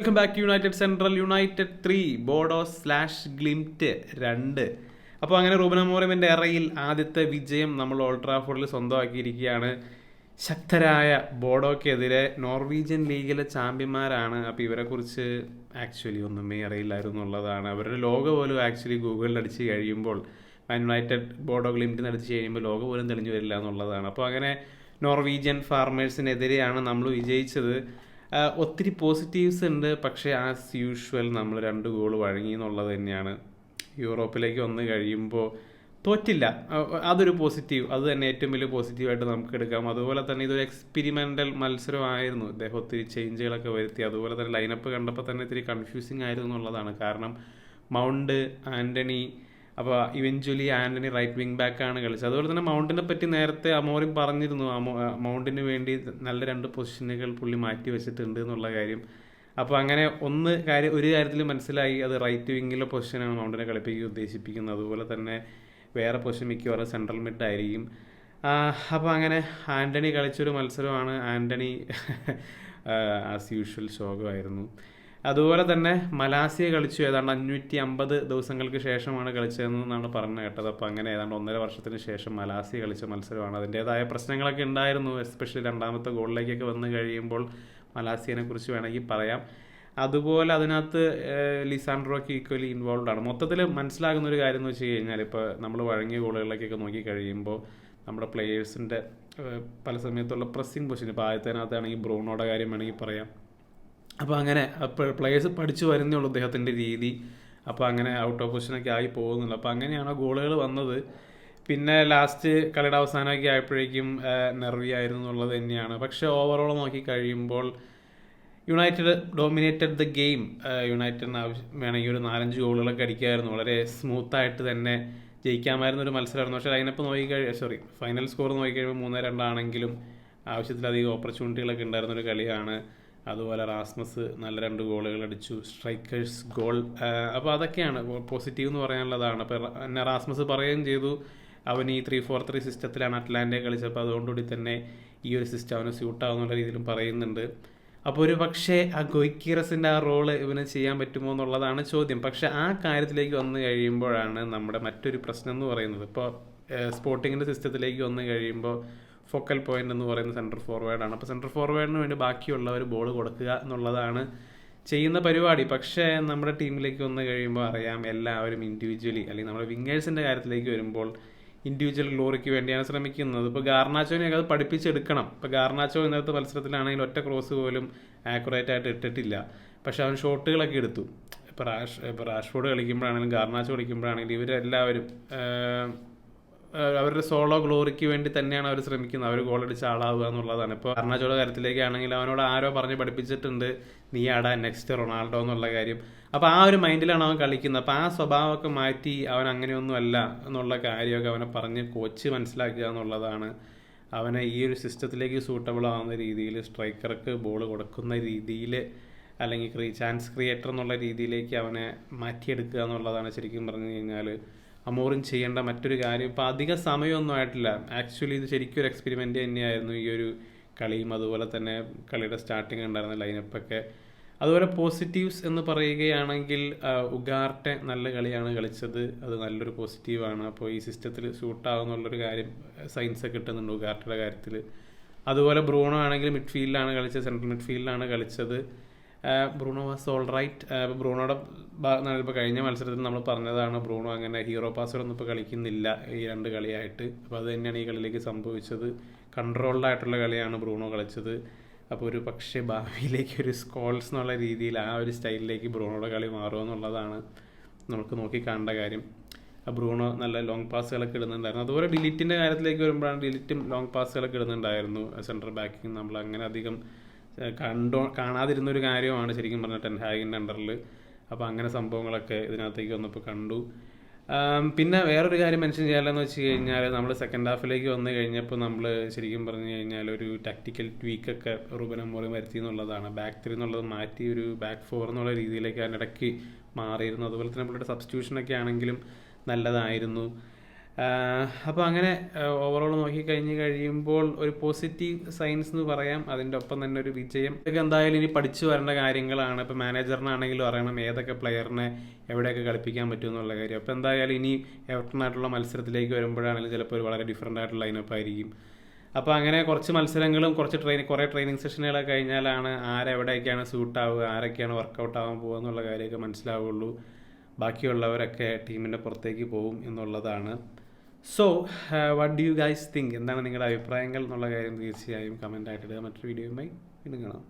Welcome back to United Central. United 3 Bodo Glimt 2. അപ്പോൾ അങ്ങനെ Reuben അമോറിമിൻ്റെ എറയിൽ ആദ്യത്തെ വിജയം നമ്മൾ ഓൾഡ് ട്രാഫോർഡിൽ സ്വന്തമാക്കിയിരിക്കുകയാണ്. ശക്തരായ ബോഡോക്കെതിരെ നോർവീജിയൻ ലീഗിലെ ചാമ്പ്യന്മാരാണ്. അപ്പോൾ ഇവരെക്കുറിച്ച് ആക്ച്വലി ഒന്നുമേ അറിയില്ലായിരുന്നു എന്നുള്ളതാണ്. അവരുടെ ലോഗോ പോലും ആക്ച്വലി ഗൂഗിളിൽ അടിച്ച് കഴിയുമ്പോൾ യുണൈറ്റഡ് ബോഡോ ഗ്ലിംറ്റിന് അടിച്ച് കഴിയുമ്പോൾ ലോഗോ പോലും തെളിഞ്ഞു വരില്ല എന്നുള്ളതാണ്. അപ്പോൾ അങ്ങനെ നോർവീജിയൻ ഫാർമേഴ്സിനെതിരെയാണ് നമ്മൾ വിജയിച്ചത്. ഒത്തിരി പോസിറ്റീവ്സ് ഉണ്ട്, പക്ഷേ ആസ് യൂഷ്വൽ നമ്മൾ 2 ഗോൾ വഴങ്ങി എന്നുള്ളത് തന്നെയാണ്. യൂറോപ്പിലേക്ക് വന്ന് കഴിയുമ്പോൾ തോറ്റില്ല, അതൊരു പോസിറ്റീവ്, അത് തന്നെ ഏറ്റവും വലിയ പോസിറ്റീവായിട്ട് നമുക്ക് എടുക്കാം. അതുപോലെ തന്നെ ഇതൊരു എക്സ്പെരിമെൻ്റൽ മത്സരമായിരുന്നു. അദ്ദേഹം ഒത്തിരി ചേഞ്ചുകളൊക്കെ വരുത്തി. അതുപോലെ തന്നെ ലൈനപ്പ് കണ്ടപ്പോൾ തന്നെ ഇത്തിരി കൺഫ്യൂസിങ് ആയിരുന്നു എന്നുള്ളതാണ്. കാരണം മൗണ്ട്, ആൻ്റണി, അപ്പോൾ ഇവഞ്ച്വലി ആൻ്റണി റൈറ്റ് വിങ് ബാക്കാണ് കളിച്ചത്. അതുപോലെ തന്നെ മൗണ്ടിനെ പറ്റി നേരത്തെ അമോറിം പറഞ്ഞിരുന്നു, മൗണ്ടിന് വേണ്ടി നല്ല 2 പൊസിഷനുകൾ പുള്ളി മാറ്റി വെച്ചിട്ടുണ്ട് എന്നുള്ള കാര്യം. അപ്പോൾ അങ്ങനെ ഒരു കാര്യത്തിൽ മനസ്സിലായി, അത് റൈറ്റ് വിങ്ങിലെ പൊസിഷനാണ് മൗണ്ടിനെ കളിപ്പിക്കുക ഉദ്ദേശിപ്പിക്കുന്നത്. അതുപോലെ തന്നെ വേറെ പൊസിഷൻ മിക്കവാറും സെൻട്രൽ മിഡ് ആയിരിക്കും. അപ്പോൾ അങ്ങനെ ആൻ്റണി കളിച്ചൊരു മത്സരമാണ്. ആൻ്റണി ആസ് യൂഷ്വൽ ശോകമായിരുന്നു. അതുപോലെ തന്നെ മലാസിയ കളിച്ചു. ഏതാണ്ട് 550 ദിവസങ്ങൾക്ക് ശേഷമാണ് കളിച്ചതെന്നാണ് പറഞ്ഞു കേട്ടത്. അപ്പോൾ അങ്ങനെ ഏതാണ്ട് 1.5 വർഷത്തിന് ശേഷം മലാസിയ കളിച്ച മത്സരമാണ്. അതിൻ്റേതായ പ്രശ്നങ്ങളൊക്കെ ഉണ്ടായിരുന്നു, എസ്പെഷ്യലി രണ്ടാമത്തെ ഗോളിലേക്കൊക്കെ വന്നു കഴിയുമ്പോൾ മലാസിയനെ കുറിച്ച് വേണമെങ്കിൽ പറയാം. അതുപോലെ അതിനകത്ത് ലിസാൻഡ്രോക്ക് ഈക്വലി ഇൻവോൾവ് ആണ്. മൊത്തത്തിൽ മനസ്സിലാകുന്ന ഒരു കാര്യം എന്ന് വെച്ച് കഴിഞ്ഞാൽ, ഇപ്പോൾ നമ്മൾ വഴങ്ങിയ ഗോളുകളിലേക്കൊക്കെ നോക്കി കഴിയുമ്പോൾ നമ്മുടെ പ്ലെയേഴ്സിൻ്റെ പല സമയത്തുള്ള പ്രസ്സിങ് പൊസിഷൻ, ഇപ്പോൾ ആദ്യത്തിനകത്താണെങ്കിൽ ബ്രൂണോയുടെ കാര്യം വേണമെങ്കിൽ പറയാം. അപ്പോൾ അങ്ങനെ പ്ലെയേഴ്സ് പഠിച്ചു വരുന്നേ ഉള്ളൂ അദ്ദേഹത്തിൻ്റെ രീതി. അപ്പോൾ അങ്ങനെ ഔട്ട് ഓഫ് പൊസിഷനൊക്കെ ആയി പോകുന്നില്ല. അപ്പോൾ അങ്ങനെയാണ് ഗോളുകൾ വന്നത്. പിന്നെ ലാസ്റ്റ് കളിയുടെ അവസാനമൊക്കെ ആയപ്പോഴേക്കും നെർവി ആയിരുന്നു എന്നുള്ളത് തന്നെയാണ്. പക്ഷേ ഓവറോൾ നോക്കി കഴിയുമ്പോൾ യുണൈറ്റഡ് ഡോമിനേറ്റഡ് ദ ഗെയിം. യുണൈറ്റഡിന് വേണമെങ്കിൽ ഒരു 4-5 ഗോളുകളൊക്കെ അടിക്കാമായിരുന്നു. വളരെ സ്മൂത്തായിട്ട് തന്നെ ജയിക്കാമായിരുന്ന ഒരു മത്സരമായിരുന്നു. പക്ഷേ അതിനപ്പോൾ ഫൈനൽ സ്കോർ നോക്കിക്കഴിയുമ്പോൾ 3-2 ആണെങ്കിലും ആവശ്യത്തിലധികം ഓപ്പർച്യൂണിറ്റികളൊക്കെ ഉണ്ടായിരുന്നൊരു കളിയാണ്. അതുപോലെ റാസ്മസ് നല്ല 2 ഗോളുകൾ അടിച്ചു, സ്ട്രൈക്കേഴ്സ് ഗോൾ. അപ്പോൾ അതൊക്കെയാണ് പോസിറ്റീവ് എന്ന് പറയാനുള്ളതാണ്. അപ്പോൾ റാസ്മസ് പറയുകയും ചെയ്തു, അവൻ ഈ 3-4-3 സിസ്റ്റത്തിലാണ് അറ്റ്ലാന്റയെ കളിച്ചപ്പോൾ അതുകൊണ്ടുകൂടി തന്നെ ഈ ഒരു സിസ്റ്റം അവന് സ്യൂട്ടാവുന്നുള്ള രീതിയിലും പറയുന്നുണ്ട്. അപ്പോൾ ഒരു പക്ഷേ ആ ഗൊയ്ക്കീറസിൻ്റെ ആ റോള് ഇവന് ചെയ്യാൻ പറ്റുമോ എന്നുള്ളതാണ് ചോദ്യം. പക്ഷേ ആ കാര്യത്തിലേക്ക് വന്നു കഴിയുമ്പോഴാണ് നമ്മുടെ മറ്റൊരു പ്രശ്നം എന്ന് പറയുന്നത്. ഇപ്പോൾ സ്പോർട്ടിങ്ങിൻ്റെ സിസ്റ്റത്തിലേക്ക് വന്നു കഴിയുമ്പോൾ ഫോക്കൽ പോയിന്റ് എന്ന് പറയുന്ന സെൻട്രൽ ഫോർവേഡാണ്. അപ്പോൾ സെൻട്രൽ ഫോർവേഡിന് വേണ്ടി ബാക്കിയുള്ളവർ ബോൾ കൊടുക്കുക എന്നുള്ളതാണ് ചെയ്യുന്ന പരിപാടി. പക്ഷേ നമ്മുടെ ടീമിലേക്ക് വന്നു കഴിയുമ്പോൾ അറിയാം, എല്ലാവരും ഇൻഡിവിജ്വലി, അല്ലെങ്കിൽ നമ്മുടെ വിങ്ങേഴ്സിൻ്റെ കാര്യത്തിലേക്ക് വരുമ്പോൾ ഇൻഡിവിജ്വൽ ഗ്ലോറിക്ക് വേണ്ടിയാണ് ശ്രമിക്കുന്നത്. ഇപ്പോൾ ഗാർനാച്ചോനെയൊക്കെ അത് പഠിപ്പിച്ചെടുക്കണം. ഇപ്പോൾ ഗാർനാച്ചോ ഇന്നത്തെ മത്സരത്തിലാണെങ്കിൽ ഒറ്റ ക്രോസ് പോലും ആക്യുറേറ്റ് ആയിട്ട് ഇട്ടിട്ടില്ല. പക്ഷെ അവൻ ഷോട്ടുകളൊക്കെ എടുത്തു. ഇപ്പോൾ റാഷ്ഫോർഡ് കളിക്കുമ്പോഴാണെങ്കിലും ഗാർനാച്ചോ കളിക്കുമ്പോഴാണെങ്കിലും ഇവരെല്ലാവരും അവരുടെ സോളോ ഗ്ലോറിക്ക് വേണ്ടി തന്നെയാണ് അവർ ശ്രമിക്കുന്നത്. അവർ ഗോളടിച്ച ആളാവുക എന്നുള്ളതാണ്. ഇപ്പോൾ ഗാർനാച്ചോയുടെ കാര്യത്തിലേക്കാണെങ്കിൽ അവനോട് ആരോ പറഞ്ഞ് പഠിപ്പിച്ചിട്ടുണ്ട്, നീ ആടാ നെക്സ്റ്റ് റൊണാൾഡോ എന്നുള്ള കാര്യം. അപ്പോൾ ആ ഒരു മൈൻഡിലാണ് അവൻ കളിക്കുന്നത്. അപ്പോൾ ആ സ്വഭാവമൊക്കെ മാറ്റി അവൻ അങ്ങനെയൊന്നും അല്ല എന്നുള്ള കാര്യമൊക്കെ അവനെ പറഞ്ഞ് കോച്ച് മനസ്സിലാക്കുക എന്നുള്ളതാണ്. അവനെ ഈ ഒരു സിസ്റ്റത്തിലേക്ക് സൂട്ടബിൾ ആവുന്ന രീതിയിൽ, സ്ട്രൈക്കർക്ക് ബോൾ കൊടുക്കുന്ന രീതിയിൽ, അല്ലെങ്കിൽ ചാൻസ് ക്രിയേറ്റർ എന്നുള്ള രീതിയിലേക്ക് അവനെ മാറ്റിയെടുക്കുക എന്നുള്ളതാണ് ശരിക്കും പറഞ്ഞു കഴിഞ്ഞാൽ അമോറിം ചെയ്യേണ്ട മറ്റൊരു കാര്യം. ഇപ്പോൾ അധിക സമയമൊന്നും ആയിട്ടില്ല. ആക്ച്വലി ഇത് ശരിക്കും ഒരു എക്സ്പെരിമെൻ്റ് തന്നെയായിരുന്നു ഈ ഒരു കളിയും. അതുപോലെ തന്നെ കളിയുടെ സ്റ്റാർട്ടിങ് ഉണ്ടായിരുന്ന ലൈനപ്പൊക്കെ. അതുപോലെ പോസിറ്റീവ്സ് എന്ന് പറയുകയാണെങ്കിൽ ഉഗാർട്ടെ നല്ല കളിയാണ് കളിച്ചത്, അത് നല്ലൊരു പോസിറ്റീവാണ്. അപ്പോൾ ഈ സിസ്റ്റത്തിൽ സൂട്ടാവുന്നുള്ളൊരു കാര്യം സയൻസ് കിട്ടുന്നുണ്ട് ഉഗാർട്ടയുടെ കാര്യത്തിൽ. അതുപോലെ ബ്രൂണോ ആണെങ്കിൽ മിഡ്ഫീൽഡിലാണ് കളിച്ചത്, സെൻട്രൽ മിഡ്ഫീൽഡിലാണ് കളിച്ചത്. Bruno was all right. ഇപ്പോൾ ബ്രൂണോയുടെ ഇപ്പോൾ കഴിഞ്ഞ മത്സരത്തിൽ നമ്മൾ പറഞ്ഞതാണ്, ബ്രൂണോ അങ്ങനെ ഹീറോ പാസുകളൊന്നും ഇപ്പോൾ കളിക്കുന്നില്ല ഈ 2 കളിയായിട്ട്. അപ്പോൾ അത് തന്നെയാണ് ഈ കളിയിലേക്ക് സംഭവിച്ചത്. കൺട്രോൾഡ് ആയിട്ടുള്ള കളിയാണ് ബ്രൂണോ കളിച്ചത്. അപ്പോൾ ഒരു പക്ഷേ ഭാവിയിലേക്ക് ഒരു സ്കോൾസ് എന്നുള്ള രീതിയിൽ ആ ഒരു സ്റ്റൈലിലേക്ക് ബ്രൂണോയുടെ കളി മാറുമെന്നുള്ളതാണ് നമുക്ക് നോക്കി കാണേണ്ട കാര്യം. ബ്രൂണോ നല്ല ലോങ് പാസുകളൊക്കെ ഇടുന്നുണ്ടായിരുന്നു. അതുപോലെ ഡിലീറ്റിൻ്റെ കാര്യത്തിലേക്ക് വരുമ്പോഴാണ് ഡിലീറ്റും ലോങ് പാസുകളൊക്കെ ഇടുന്നുണ്ടായിരുന്നു. സെൻട്രൽ ബാക്കിങ് നമ്മൾ അങ്ങനെ അധികം കാണാതിരുന്നൊരു കാര്യമാണ് ശരിക്കും പറഞ്ഞാൽ ടെൻ ഹാഗിൻ്റെ അണ്ടറിൽ. അപ്പോൾ അങ്ങനെ സംഭവങ്ങളൊക്കെ ഇതിനകത്തേക്ക് വന്നപ്പോൾ കണ്ടു. പിന്നെ വേറൊരു കാര്യം മെൻഷൻ ചെയ്യാമെന്ന് വെച്ച് കഴിഞ്ഞാൽ, നമ്മൾ സെക്കൻഡ് ഹാഫിലേക്ക് വന്നു കഴിഞ്ഞപ്പോൾ നമ്മൾ ശരിക്കും പറഞ്ഞു കഴിഞ്ഞാൽ ഒരു ടാക്ടിക്കൽ ട്വീക്കൊക്കെ റൂബൻ അമോറിം വരുത്തി എന്നുള്ളതാണ്. ബാക്ക് 3 എന്നുള്ളത് മാറ്റി ഒരു ബാക്ക് 4 എന്നുള്ള രീതിയിലേക്ക് അതിനിടയ്ക്ക് മാറിയിരുന്നു. അതുപോലെ തന്നെ പുള്ളിയുടെ സബ്സ്റ്റിറ്റ്യൂഷനൊക്കെ ആണെങ്കിലും നല്ലതായിരുന്നു. അപ്പോൾ അങ്ങനെ ഓവറോൾ നോക്കിക്കഴിഞ്ഞ് കഴിയുമ്പോൾ ഒരു പോസിറ്റീവ് സൈൻസ് എന്ന് പറയാം. അതിൻ്റെ ഒപ്പം തന്നെ ഒരു വിജയം. ഇതൊക്കെ എന്തായാലും ഇനി പഠിച്ചു വരേണ്ട കാര്യങ്ങളാണ്. ഇപ്പോൾ മാനേജറിനാണെങ്കിലും അറിയണം ഏതൊക്കെ പ്ലെയറിനെ എവിടെയൊക്കെ കളിപ്പിക്കാൻ പറ്റും എന്നുള്ള കാര്യം. അപ്പോൾ എന്തായാലും ഇനി എവർട്ടനായിട്ടുള്ള മത്സരത്തിലേക്ക് വരുമ്പോഴാണെങ്കിലും ചിലപ്പോൾ ഒരു വളരെ ഡിഫറൻ്റ് ആയിട്ടുള്ള ലൈനപ്പ് ആയിരിക്കും. അപ്പോൾ അങ്ങനെ കുറച്ച് മത്സരങ്ങളും കുറേ ട്രെയിനിങ് സെഷനുകളൊക്കെ കഴിഞ്ഞാലാണ് ആരെവിടെയൊക്കെയാണ് സൂട്ടാവുക, ആരൊക്കെയാണ് വർക്കൗട്ട് ആവാൻ പോകുക എന്നുള്ള കാര്യമൊക്കെ മനസ്സിലാവുള്ളൂ. ബാക്കിയുള്ളവരൊക്കെ ടീമിൻ്റെ പുറത്തേക്ക് പോകും എന്നുള്ളതാണ്. So what do you guys think? എന്താണ് നിങ്ങളുടെ അഭിപ്രായങ്ങൾ എന്നുള്ള കാര്യം തീർച്ചയായും കമൻ്റ് ആയിട്ടിടുക. മറ്റൊരു വീഡിയോയുമായി വീണ്ടും കാണാം.